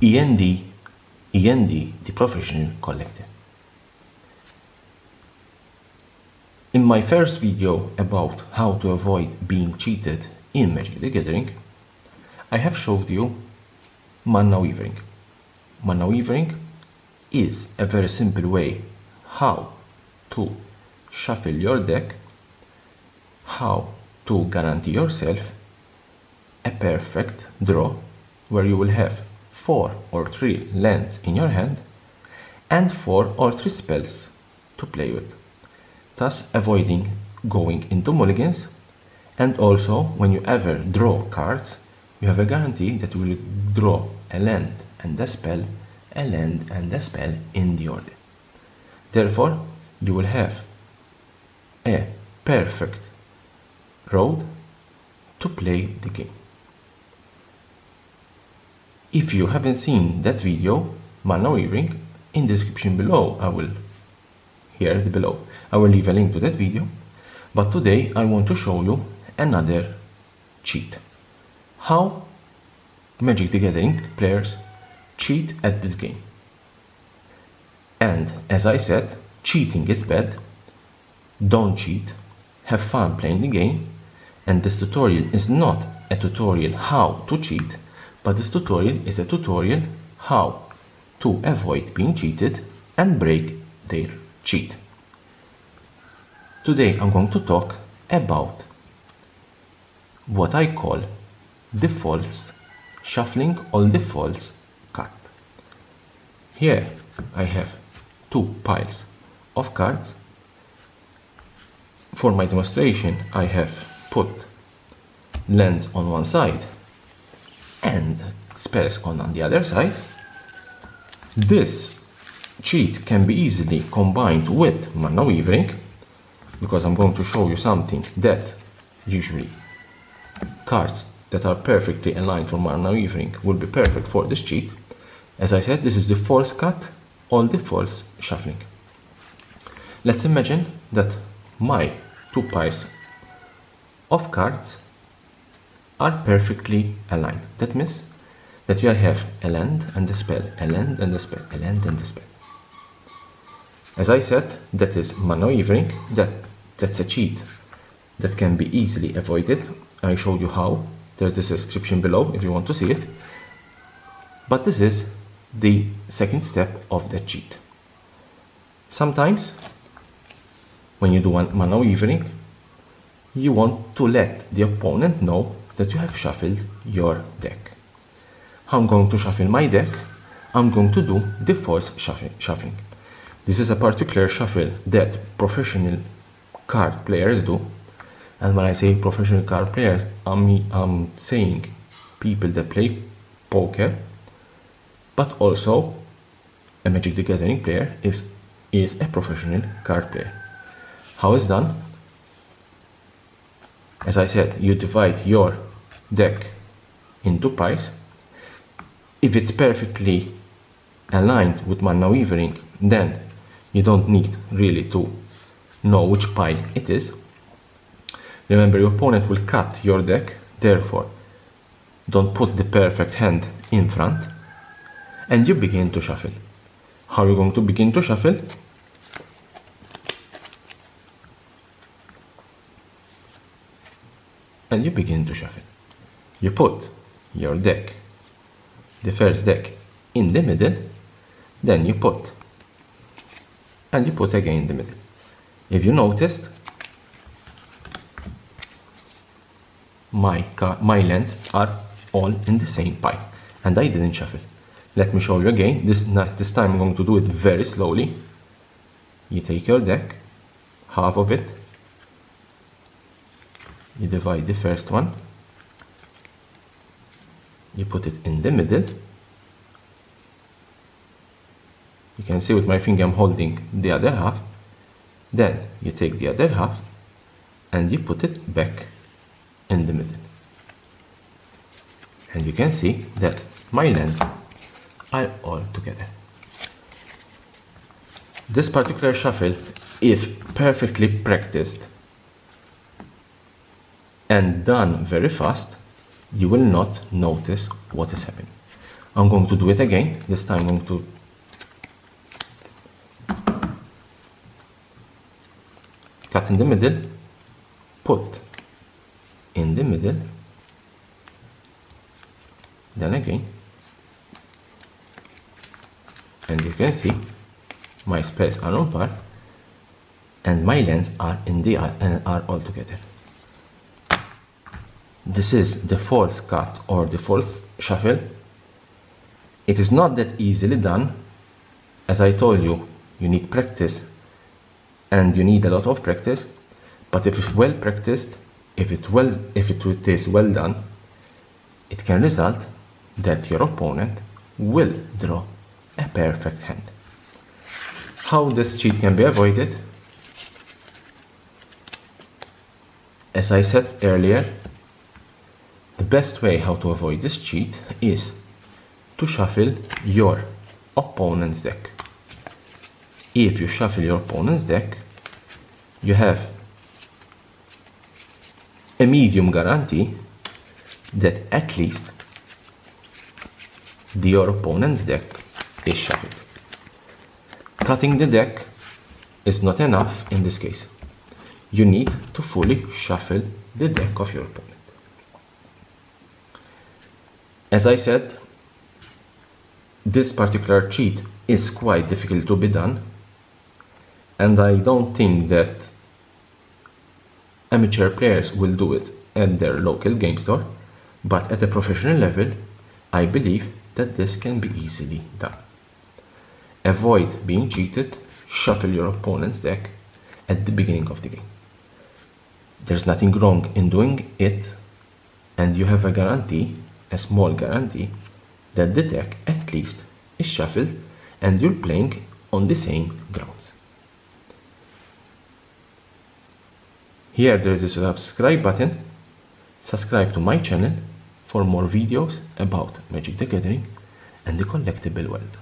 E.N.D, E.N.D, the professional collector. In my first video about how to avoid being cheated in Magic the Gathering, I have showed you mana weaving. Mana weaving is a very simple way how to shuffle your deck, how to guarantee yourself a perfect draw where you will have 4 or 3 lands in your hand and 4 or 3 spells to play with, thus avoiding going into mulligans. And also, when you ever draw cards, you have a guarantee that you will draw a land and a spell, a land and a spell in the order. Therefore, you will have a perfect road to play the game. If you haven't seen that video, mana weaving, in the description below, I will leave a link to that video. But today I want to show you another cheat. How Magic the Gathering players cheat at this game. And as I said, cheating is bad. Don't cheat. Have fun playing the game. And this tutorial is not a tutorial how to cheat, but this tutorial is a tutorial how to avoid being cheated and break their cheat. Today I'm going to talk about what I call the false shuffling or the false cut. Here I have 2 piles of cards. For my demonstration, I have put lands on one side and spells on the other side. This cheat can be easily combined with mana weaving, because I'm going to show you something that usually cards that are perfectly aligned for mana weaving will be perfect for this cheat. As I said, this is the false cut or the false shuffling. Let's imagine that my 2 piles of cards are perfectly aligned. That means that you have a land and a spell, a land and a spell, a land and a spell. As I said, that is mana weaving. That's a cheat that can be easily avoided. I showed you how. There's this description below if you want to see it. But this is the second step of the cheat. Sometimes when you do mana weaving, you want to let the opponent know that you have shuffled your deck. How I'm going to shuffle my deck? I'm going to do the false shuffling. This is a particular shuffle that professional card players do. And when I say professional card players, I'm saying people that play poker, but also a Magic the Gathering player is a professional card player. How it's done? As I said, you divide your deck into piles. If it's perfectly aligned with mana weaving, then you don't need really to know which pile it is. Remember, your opponent will cut your deck, therefore don't put the perfect hand in front, and you begin to shuffle. How are you going to begin to shuffle? And you begin to shuffle. You put your deck, the first deck, in the middle, then you put again in the middle. If you noticed, my lands are all in the same pile, and I didn't shuffle. Let me show you again. This time I'm going to do it very slowly. You take your deck, half of it, you divide the first one, you put it in the middle. You can see with my finger I'm holding the other half. Then you take the other half and you put it back in the middle. And you can see that my lands are all together. This particular shuffle, if perfectly practiced and done very fast, you will not notice what is happening. I'm going to do it again. This time I'm going to cut in the middle, put in the middle, then again, and you can see my spells are on par and my lands are in the are all together. This is the false cut or the false shuffle. It is not that easily done. As I told you, you need practice and you need a lot of practice, but if it's well practiced, if it is well done, it can result that your opponent will draw a perfect hand. How this cheat can be avoided? As I said earlier, the best way how to avoid this cheat is to shuffle your opponent's deck. If you shuffle your opponent's deck, you have a medium guarantee that at least your opponent's deck is shuffled. Cutting the deck is not enough in this case. You need to fully shuffle the deck of your opponent. As I said, this particular cheat is quite difficult to be done, and I don't think that amateur players will do it at their local game store, but at a professional level, I believe that this can be easily done. Avoid being cheated, shuffle your opponent's deck at the beginning of the game. There's nothing wrong in doing it, and you have a guarantee, a small guarantee, that the deck at least is shuffled and you're playing on the same grounds. Here there is a subscribe button. Subscribe to my channel for more videos about Magic the Gathering and the collectible world.